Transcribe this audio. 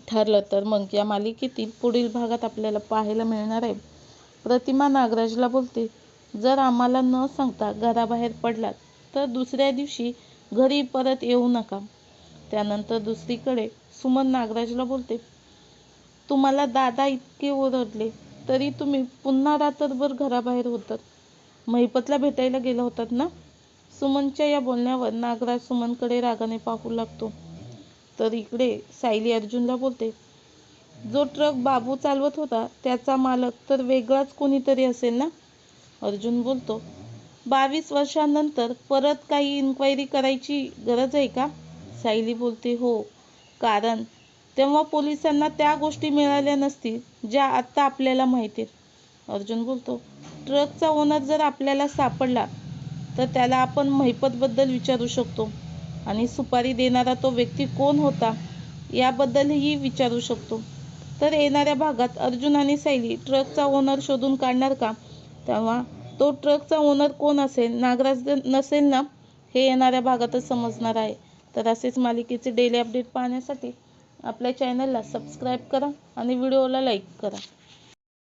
ठरलं तर मग या मालिकेतील पुढील भागात आपल्याला पाहायला मिळणार आहे. प्रतिमा नागराजला बोलते, जर आम्हाला न सांगता घराबाहेर पडलात तर दुसऱ्या दिवशी घरी परत येऊ नका. त्यानंतर दुसरीकडे सुमन नागराजला बोलते, तुम्हाला दादा इतके ओरडले तरी तुम्ही पुन्हा रात्रभर घराबाहेर होतात. महिपतला भेटायला गेला होतात ना? सुमनच्या या बोलण्यावर नागराज सुमनकडे रागाने पाहू लागतो. तर इकडे सायली अर्जुनला बोलते, जो ट्रक बाबू चालवत होता त्याचा मालक तर वेगळाच कोणीतरी असेल ना? अर्जुन बोलतो, 22 वर्षांनंतर परत काही इन्क्वायरी करायची गरज आहे का? सायली बोलते, हो, कारण तेव्हा पोलिसांना त्या गोष्टी मिळाल्या नसतील ज्या आत्ता आपल्याला माहिती आहेत. अर्जुन बोलतो, ट्रकचा ओनर जर आपल्याला सापडला तर त्याला आपण महिपतबद्दल विचारू शकतो आणि सुपारी देणारा तो व्यक्ती कोण होता याबद्दलही विचारू शकतो. तर येणाऱ्या भागात अर्जुन आणि सायली ट्रकचा ओनर शोधून काढणार का? तेव्हा तो ट्रकचा ओनर कोण असेल, नागराज नसेल ना? हे येणाऱ्या भागातच समजणार आहे. तर असेच मालिकेचे डेली अपडेट पाहण्यासाठी आपल्या चॅनलला सबस्क्राईब करा आणि व्हिडिओला लाईक करा.